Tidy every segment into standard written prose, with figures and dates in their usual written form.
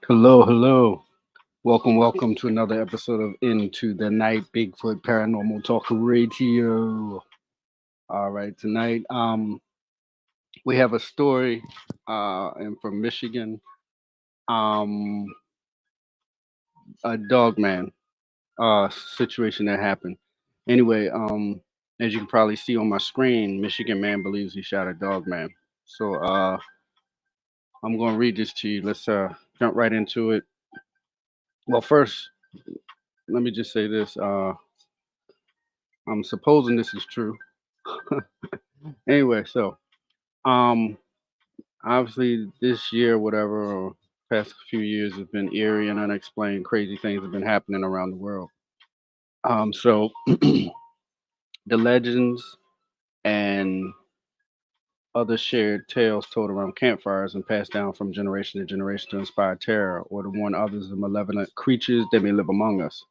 Hello, hello. Welcome to another episode of Into the Night Bigfoot Paranormal Talk Radio. All right, tonight we have a story and from Michigan, um a dogman situation that happened. Anyway, as you can probably see on my screen, Michigan man believes he shot a dogman. So I'm going to read this to you. Let's jump right into it. Well, first, let me just say this. I'm supposing this is true. Anyway, so um, obviously this year, whatever, or past few years have been eerie and unexplained. Crazy things have been happening around the world. So the legends and other shared tales told around campfires and passed down from generation to generation to inspire terror or to warn others of malevolent creatures that may live among us.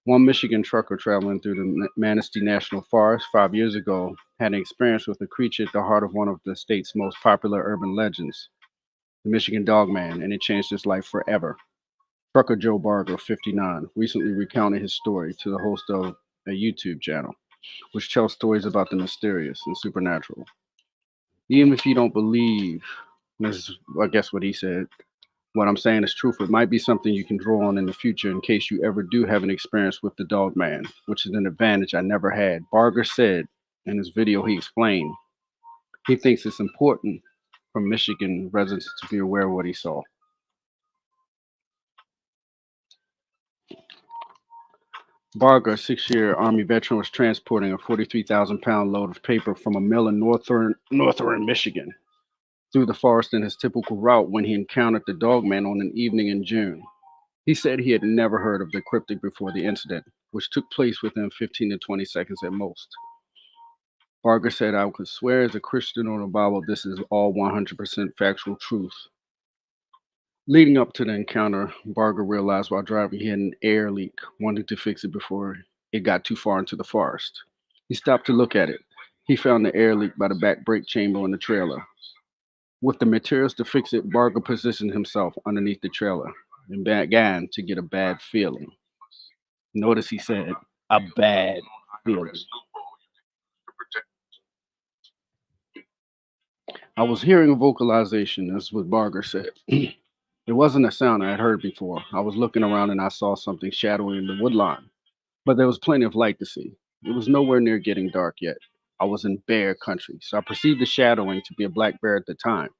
One Michigan trucker traveling through the Manistee National Forest 5 years ago had an experience with a creature at the heart of one of the state's most popular urban legends, the Michigan Dogman, and it changed his life forever. Trucker Joe Barger, 59, recently recounted his story to the host of a YouTube channel, which tells stories about the mysterious and supernatural. Even if you don't believe, this is, I guess, what he said, what I'm saying is truth. It might be something you can draw on in the future in case you ever do have an experience with the dog man, which is an advantage I never had. Barger said in his video, he explained he thinks it's important for Michigan residents to be aware of what he saw. Barger, a 6 year Army veteran, was transporting a 43,000-pound load of paper from a mill in northern Michigan through the forest in his typical route when he encountered the dogman on an evening in June. He said he had never heard of the cryptic before the incident, which took place within 15 to 20 seconds at most. Barger said, I could swear as a Christian on the Bible this is all 100% factual truth. Leading up to the encounter, Barger realized while driving he had an air leak, wanting to fix it before it got too far into the forest. He stopped to look at it. He found the air leak by the back brake chamber on the trailer. With the materials to fix it, Barger positioned himself underneath the trailer and began to get a bad feeling. Notice he said, a bad feeling. I was hearing a vocalization, that's what Barger said. It wasn't a sound I had heard before. I was looking around and I saw something shadowy in the woodline, but there was plenty of light to see. It was nowhere near getting dark yet. I was in bear country, so I perceived the shadowing to be a black bear at the time.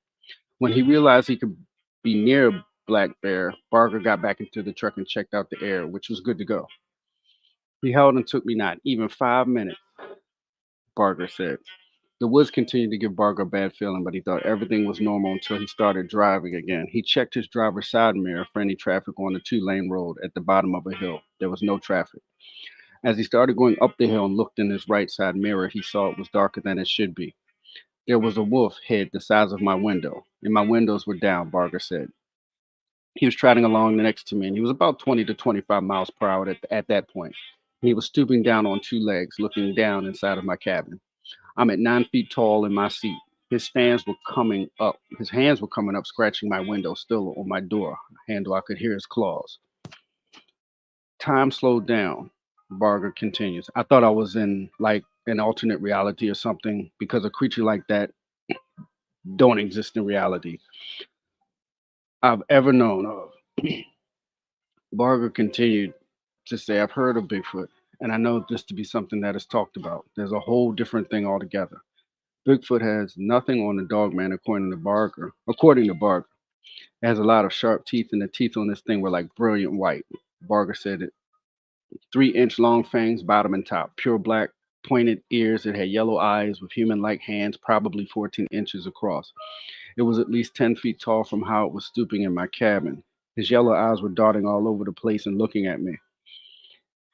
When he realized he could be near a black bear, Barger got back into the truck and checked out the air, which was good to go. He held and took me not even 5 minutes, Barger said. The woods continued to give Barger a bad feeling, but he thought everything was normal until he started driving again. He checked his driver's side mirror for any traffic on the 2 lane road at the bottom of a hill. There was no traffic. As he started going up the hill and looked in his right side mirror, he saw it was darker than it should be. There was a wolf head the size of my window, and my windows were down, Barger said. He was trotting along next to me, and he was about 20 to 25 miles per hour at that point. He was stooping down on 2 legs, looking down inside of my cabin. I'm at 9 feet tall in my seat. His hands were coming up. His hands were coming up, scratching my window, still on my door handle. I could hear his claws. Time slowed down. Barger continues. I thought I was in like an alternate reality or something because a creature like that don't exist in reality I've ever known of. Barger continued to say, I've heard of Bigfoot, and I know this to be something that is talked about. There's a whole different thing altogether. Bigfoot has nothing on the dogman, according to Barger. It has a lot of sharp teeth, and the teeth on this thing were like brilliant white. Barger said it. 3 inch long fangs, bottom and top, pure black, pointed ears. It had yellow eyes with human like hands, probably 14 inches across. It was at least 10 feet tall from how it was stooping in my cabin. His yellow eyes were darting all over the place and looking at me.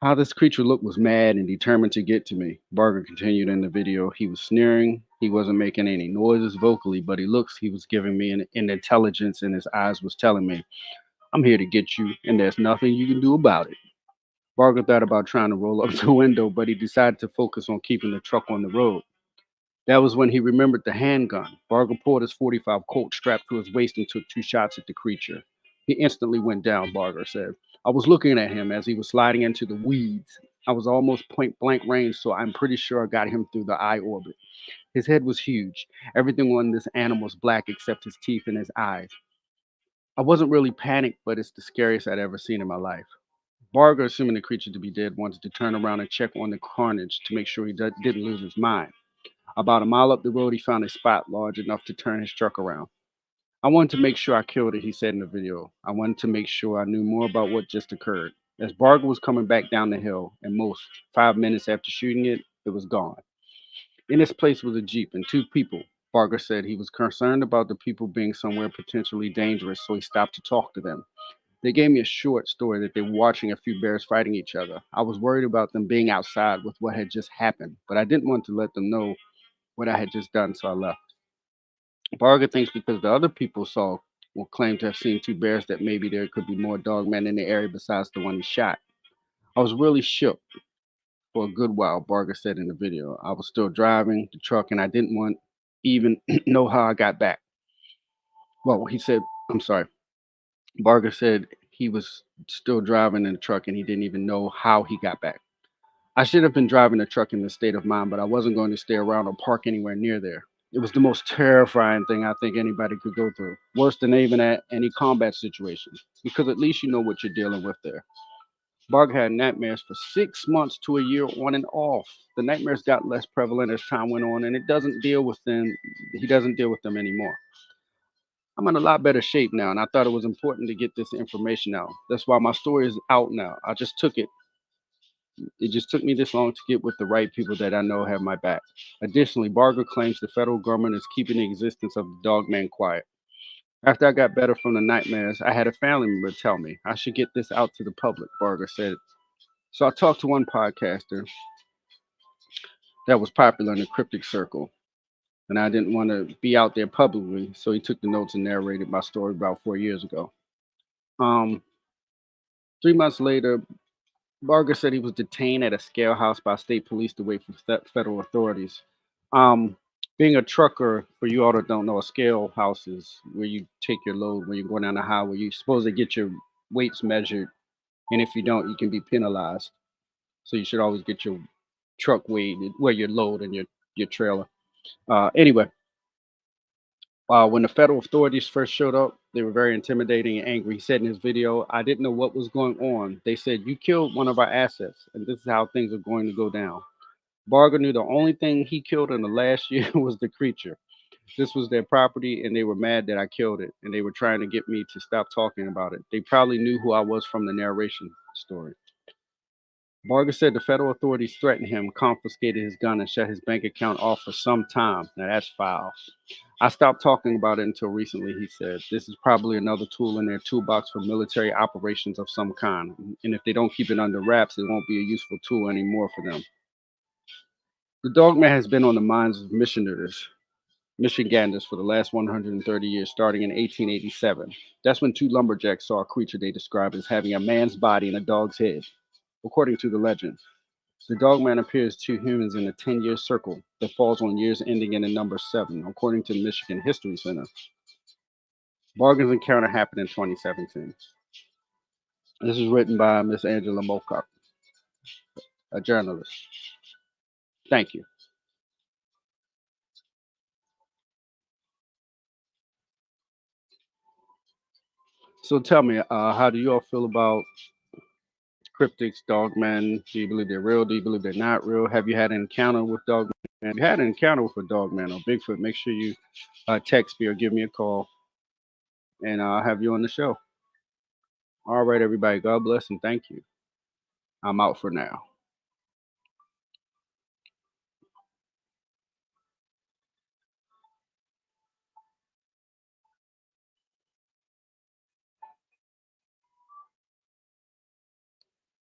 How this creature looked was mad and determined to get to me. Barger continued in the video. He was sneering. He wasn't making any noises vocally, but he was giving me an intelligence, and his eyes was telling me, I'm here to get you, and there's nothing you can do about it. Barger thought about trying to roll up the window, but he decided to focus on keeping the truck on the road. That was when he remembered the handgun. Barger pulled his 45 Colt strapped to his waist and took 2 shots at the creature. He instantly went down, Barger said. I was looking at him as he was sliding into the weeds. I was almost point blank range, so I'm pretty sure I got him through the eye orbit. His head was huge. Everything on this animal was black except his teeth and his eyes. I wasn't really panicked, but it's the scariest I'd ever seen in my life. Barger, assuming the creature to be dead, wanted to turn around and check on the carnage to make sure he didn't lose his mind. About a mile up the road, he found a spot large enough to turn his truck around. I wanted to make sure I killed it, he said in the video. I wanted to make sure I knew more about what just occurred. As Barger was coming back down the hill, and most 5 minutes after shooting it, it was gone. In its place was a Jeep and two people. Barger said he was concerned about the people being somewhere potentially dangerous, so he stopped to talk to them. They gave me a short story that they were watching a few bears fighting each other. I was worried about them being outside with what had just happened, but I didn't want to let them know what I had just done, so I left. Barger thinks because the other people saw or claimed to have seen two bears that maybe there could be more dogmen in the area besides the one he shot. I was really shook for a good while, Barger said in the video. I was still driving the truck and I didn't want even know how I got back. Well, he said, I'm sorry. Barger said he was still driving in the truck and he didn't even know how he got back. I should have been driving the truck in this state of mind, but I wasn't going to stay around or park anywhere near there. It was the most terrifying thing I think anybody could go through, worse than even at any combat situation, because at least you know what you're dealing with there. Barg had nightmares for 6 months to a year on and off. The nightmares got less prevalent as time went on, and it doesn't deal with them. He doesn't deal with them anymore. I'm in a lot better shape now, and I thought it was important to get this information out. That's why my story is out now. It just took me this long to get with the right people that I know have my back. Additionally, Barger claims the federal government is keeping the existence of the Dogman quiet. After I got better from the nightmares, I had a family member tell me I should get this out to the public, Barger said. So I talked to one podcaster that was popular in the cryptic circle, and I didn't want to be out there publicly, so he took the notes and narrated my story about 4 years ago. Um, 3 months later, Barger said he was detained at a scale house by state police to wait for federal authorities. Um, Being a trucker, for you all that don't know, a scale house is where you take your load when you're going down the highway. You're supposed to get your weights measured, and if you don't, you can be penalized. So you should always get your truck weighed, where your load and your trailer. Anyway, when the federal authorities first showed up, they were very intimidating and angry. He said in his video, I didn't know what was going on. They said, you killed one of our assets, and this is how things are going to go down. Barger knew the only thing he killed in the last year was the creature. This was their property, and they were mad that I killed it, and they were trying to get me to stop talking about it. They probably knew who I was from the narration story. Barger said the federal authorities threatened him, confiscated his gun, and shut his bank account off for some time. Now that's foul. I stopped talking about it until recently, he said. This is probably another tool in their toolbox for military operations of some kind. And if they don't keep it under wraps, it won't be a useful tool anymore for them. The dogman has been on the minds of Michiganders for the last 130 years, starting in 1887. That's when two lumberjacks saw a creature they described as having a man's body and a dog's head. According to the legend, the dogman appears to humans in a 10-year circle that falls on years ending in the number 7, according to the Michigan History Center. Bargain's encounter happened in 2017. This is written by Miss Angela Mocock, a journalist. Thank you. So tell me, how do you all feel about cryptics, dogmen? Do you believe they're real? Do you believe they're not real? Have you had an encounter with dogmen? If you had an encounter with a dogman or Bigfoot, make sure you text me or give me a call, and I'll have you on the show. All right, everybody. God bless and thank you. I'm out for now.